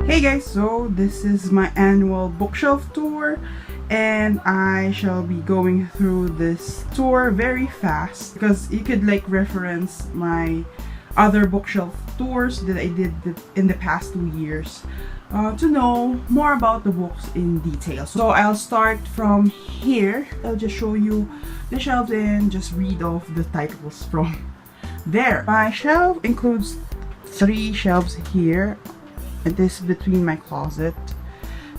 Hey guys, so this is my annual bookshelf tour and I shall be going through this tour very fast because you could like reference my other bookshelf tours that I did in the past 2 years to know more about the books in detail. So I'll start from here. I'll just show you the shelves and just read off the titles from there. My shelf includes 3 shelves here. It is between my closet.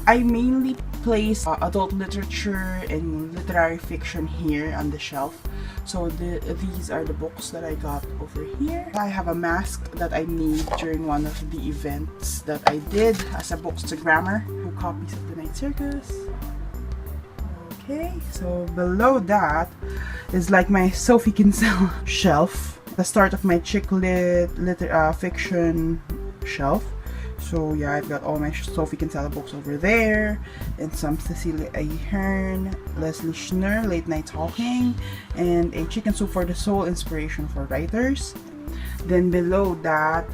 I mainly place adult literature and literary fiction here on the shelf. So these are the books that I got over here. I have a mask that I made during one of the events that I did as a bookstagrammer who copies of the Night Circus. Okay, so below that is like my Sophie Kinsella shelf. The start of my chick lit fiction shelf. So yeah, I've got all my Sophie Kinsella books over there, and some Cecilia Ahern, Leslie Schnur, Late Night Talking, and a Chicken Soup for the Soul inspiration for writers. Then below that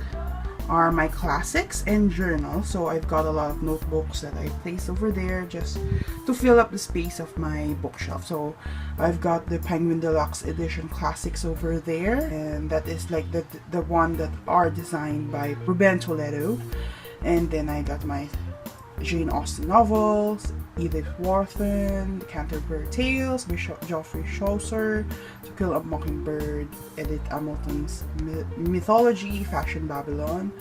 are my classics and journals. So I've got a lot of notebooks that I placed over there just to fill up the space of my bookshelf. So I've got the Penguin Deluxe Edition classics over there, and that is like the one that are designed by Ruben Toledo. And then I got my Jane Austen novels, Edith Wharton, Canterbury Tales by Geoffrey Chaucer, To Kill a Mockingbird, Edith Hamilton's Mythology, Fashion Babylon,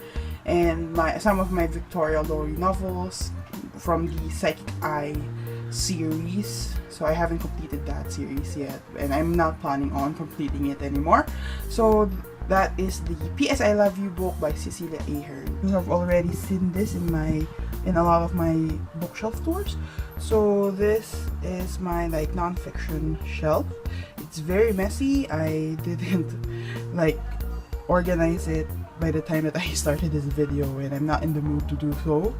and some of my Victoria Laurie novels from the Psychic Eye series. So I haven't completed that series yet, and I'm not planning on completing it anymore. So that is the P.S. I Love You book by Cecilia Ahern. You have already seen this in a lot of my bookshelf tours. So this is my like nonfiction shelf. It's very messy. I didn't like organize it by the time that I started this video, and I'm not in the mood to do so.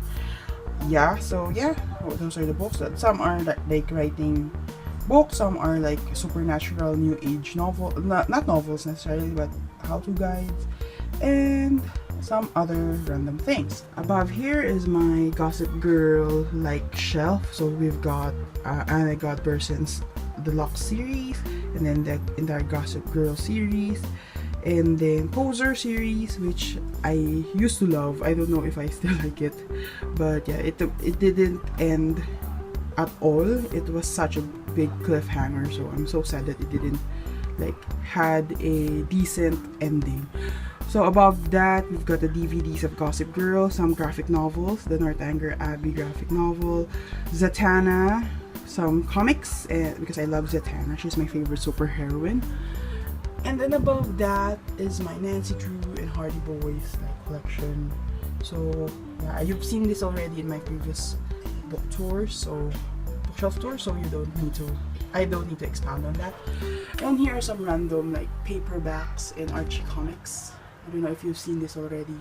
Yeah, so yeah, those are the books. Some are like writing books, some are like supernatural new age novel, not novels necessarily, but how-to guides, and some other random things. Above here is my Gossip Girl like shelf. So we've got Anna Godberson's Deluxe series, and then the entire Gossip Girl series, and then Poser series, which I used to love. I don't know if I still like it, but yeah, it didn't end at all. It was such a big cliffhanger, so I'm so sad that it didn't like had a decent ending. So above that, we've got the DVDs of Gossip Girl, some graphic novels, the Northanger Abbey graphic novel, Zatanna, some comics, because I love Zatanna. She's my favorite superheroine. And then above that is my Nancy Drew and Hardy Boys like collection. So yeah, you've seen this already in my previous book tours, so bookshelf tours, so I don't need to expound on that. And here are some random like paperbacks and Archie comics. I don't know if you've seen this already.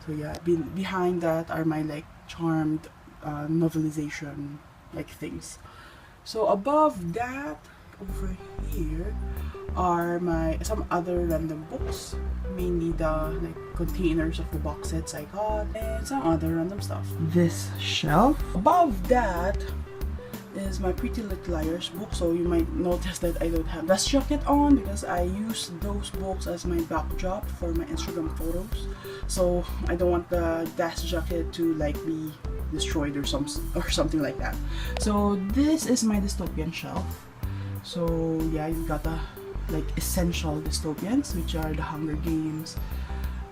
So yeah, behind that are my like charmed novelization like things. So above that, over here are some other random books, mainly the like containers of the box sets I got, and some other random stuff. This shelf. Above that is my Pretty Little Liars book. So you might notice that I don't have dust jacket on because I use those books as my backdrop for my Instagram photos. So I don't want the dust jacket to like be destroyed or something like that. So this is my dystopian shelf. So yeah, you've got the like essential dystopians, which are the Hunger Games,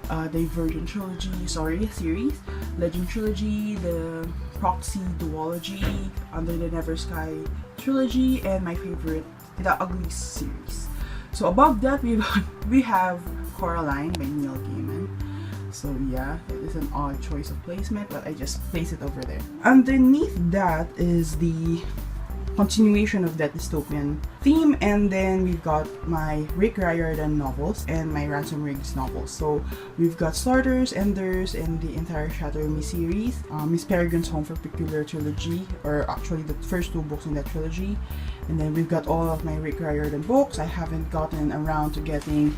Divergent Trilogy, series, Legend Trilogy, the Proxy Duology, Under the Never Sky Trilogy, and my favorite, the Ugly series. So above that, we have Coraline by Neil Gaiman. So yeah, it is an odd choice of placement, but I just place it over there. Underneath that is the continuation of that dystopian theme. And then we've got my Rick Riordan novels and my Ransom Riggs novels. So we've got Starters, Enders, and the entire Shatter Me series. Miss Peregrine's Home for Peculiar trilogy, or actually the first 2 books in that trilogy. And then we've got all of my Rick Riordan books. I haven't gotten around to getting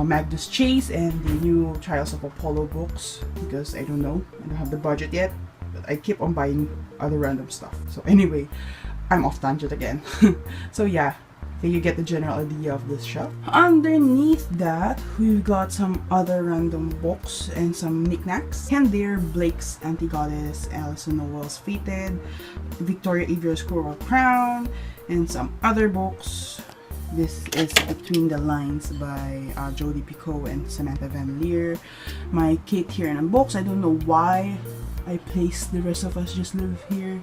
Magnus Chase and the new Trials of Apollo books because I don't know, I don't have the budget yet. But I keep on buying other random stuff. So anyway, I'm off tangent again. So yeah, you get the general idea of this shop. Underneath that, we've got some other random books and some knickknacks. Hendir Blake's Anti-Goddess, Alison Noel's Fated, Victoria Aveyard's Coral Crown, and some other books. This is Between the Lines by Jodi Picoult and Samantha Van Leer. My Kate Kiernan books. I don't know why I placed The Rest of Us Just Live Here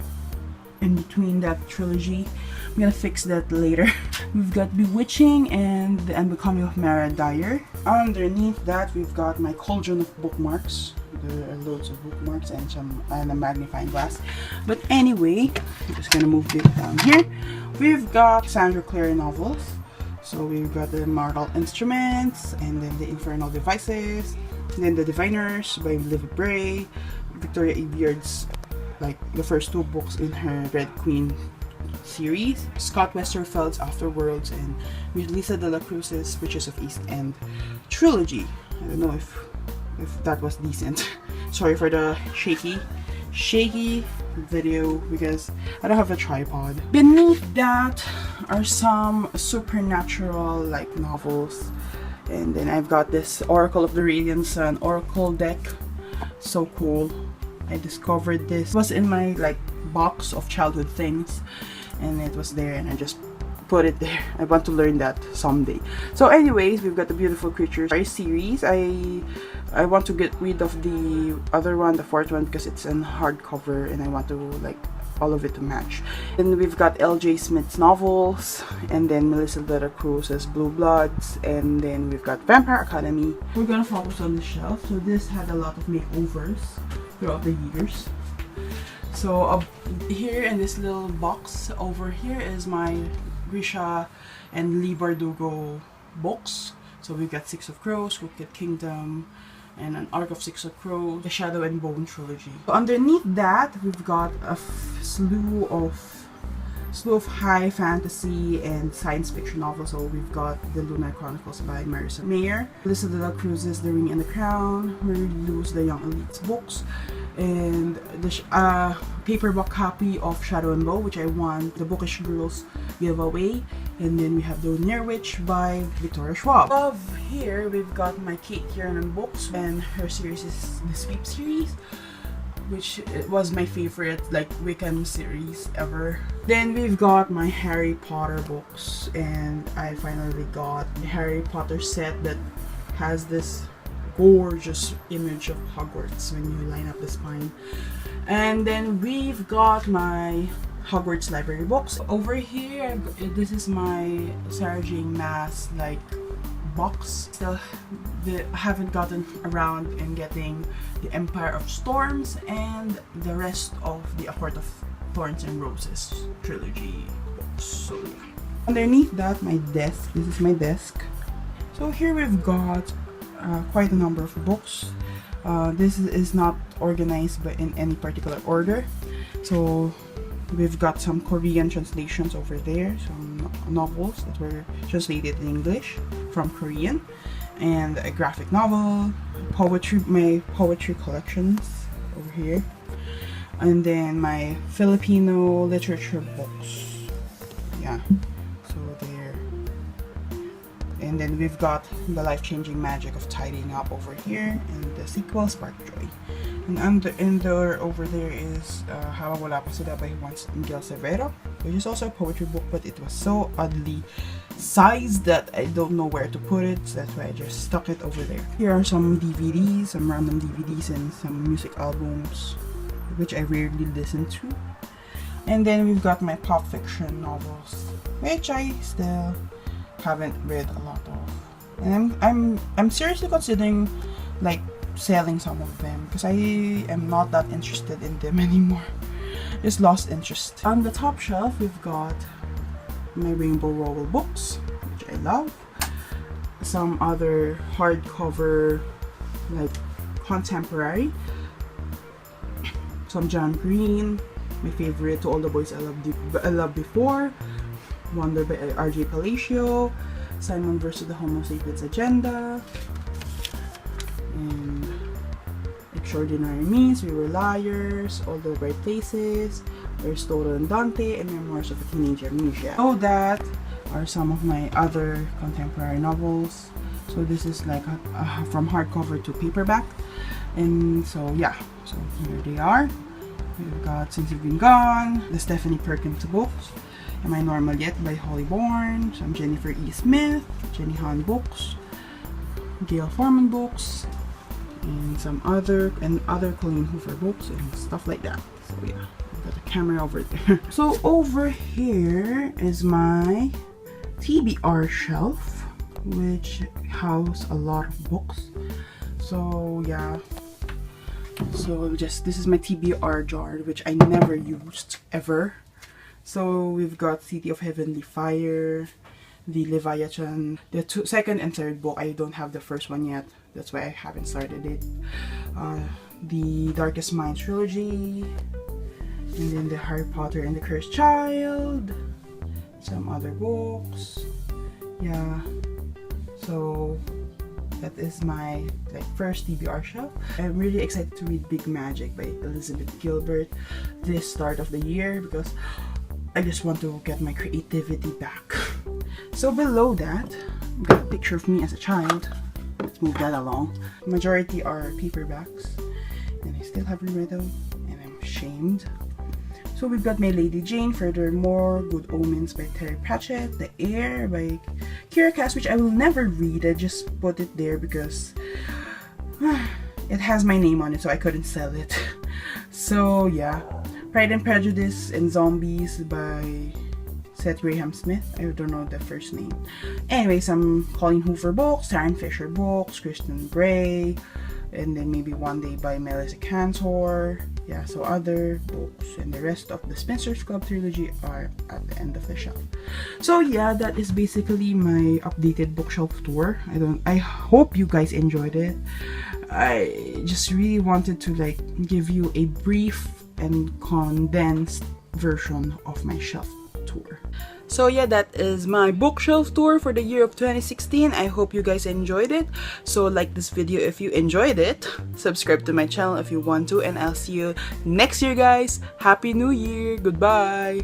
in between that trilogy. I'm gonna fix that later. We've got Bewitching and The Unbecoming of Mara Dyer. Underneath that, we've got my cauldron of bookmarks. There are loads of bookmarks and a magnifying glass. But anyway, I'm just gonna move this down here. We've got Sandra Clare novels. So we've got the Mortal Instruments, and then the Infernal Devices, and then the Diviners by Liv Bray, Victoria Aveyard's, like the first 2 books in her Red Queen series, Scott Westerfeld's Afterworlds, and with Lisa de la Cruz's Witches of East End trilogy. I don't know if that was decent. Sorry for the shaky video because I don't have a tripod. Beneath that are some supernatural like novels, and then I've got this Oracle of the Radiant Sun Oracle deck. So cool. I discovered this. It was in my like box of childhood things, and it was there, and I just put it there. I want to learn that someday. So anyways, we've got the Beautiful Creatures series. I want to get rid of the other one, the 4th one, because it's in hardcover and I want to like all of it to match. Then we've got L.J. Smith's novels, and then Melissa de la Cruz's Blue Bloods, and then we've got Vampire Academy. We're gonna focus on the shelf. So this had a lot of makeovers throughout the years. So here in this little box over here is my Grisha and Lee Bardugo books. So we've got 6 of Crows, Crooked Kingdom, and an Arc of 6 of Crows, the Shadow and Bone trilogy. So underneath that, we've got a slew of high fantasy and science fiction novels. So we've got The Lunar Chronicles by Marissa Mayer, Melissa de la Cruz's The Ring and the Crown, Marie Lu's The Young Elites books, and the paperback copy of Shadow and Bow, which I won the Bookish Girls giveaway. And then we have The Near Witch by Victoria Schwab. Above here, we've got my Kate Kiernan books, and her series is the Sweep series, which was my favorite like Wiccan series ever. Then we've got my Harry Potter books, and I finally got the Harry Potter set that has this gorgeous image of Hogwarts when you line up the spine. And then we've got my Hogwarts library books. Over here, this is my Sarah Jane Maas like box. Still haven't gotten around in getting the Empire of Storms and the rest of the A Court of Thorns and Roses trilogy books. So yeah. Underneath that, my desk. This is my desk. So here we've got quite a number of books. This is not organized but in any particular order. So we've got some Korean translations over there, some novels that were translated in English from Korean, and a graphic novel, poetry, my poetry collections over here, and then my Filipino literature books. Yeah, so there. And then we've got The Life-Changing Magic of Tidying Up over here, and the sequel, Spark Joy. And over there is Habang Wala Pa Sila by Miguel Severo, which is also a poetry book, but it was so oddly sized that I don't know where to put it, so that's why I just stuck it over there. Here are some DVDs, some random DVDs, and some music albums, which I rarely listen to. And then we've got my pop fiction novels, which I still haven't read a lot of, and I'm seriously considering like selling some of them because I am not that interested in them anymore. just lost interest. On the top shelf, we've got my Rainbow Rowell books, which I love. Some other hardcover, like contemporary. Some John Green, my favorite, To All the Boys I Loved Before, Wonder by R.J. Palacio, Simon vs. the Homo Sapiens Agenda, and Extraordinary Means, We Were Liars, All the Right Places, Aristotle and Dante, and Memoirs of a Teenage Amnesia. So that are some of my other contemporary novels. So this is like from hardcover to paperback, and so yeah, so here they are. We've got Since You've Been Gone, the Stephanie Perkins books, Am I Normal Yet by Holly Bourne, some Jennifer E. Smith, Jenny Han books, Gail Forman books, and some other Colleen Hoover books and stuff like that. So yeah, I've got the camera over there. So over here is my TBR shelf, which house a lot of books. So yeah, so this is my TBR jar, which I never used ever. So we've got City of Heavenly Fire, the Leviathan, the second and third book. I don't have the first one yet, that's why I haven't started it. The Darkest Minds trilogy, and then the Harry Potter and the Cursed Child, some other books. Yeah, so that is my first TBR shelf. I'm really excited to read Big Magic by Elizabeth Gilbert this start of the year because I just want to get my creativity back. So below that, I've got a picture of me as a child. Let's move that along. Majority are paperbacks, and I still haven't read them, and I'm ashamed. So we've got My Lady Jane, Furthermore, Good Omens by Terry Pratchett, The Heir by Kira Cass, which I will never read. I just put it there because it has my name on it, so I couldn't sell it. So yeah, Pride and Prejudice and Zombies by Seth Graham Smith. I don't know the first name. Anyway, some Colleen Hoover books, Taryn Fisher books, Kristen Gray, and then maybe One Day by Melissa Cantor. Yeah, so other books, and the rest of the Spencer's Club trilogy are at the end of the shelf. So yeah, that is basically my updated bookshelf tour. I hope you guys enjoyed it. I just really wanted to give you a brief and condensed version of my shelf tour. So yeah, that is my bookshelf tour for the year of 2016. I hope you guys enjoyed it. So like this video if you enjoyed it, subscribe to my channel if you want to, and I'll see you next year guys. Happy New Year. Goodbye.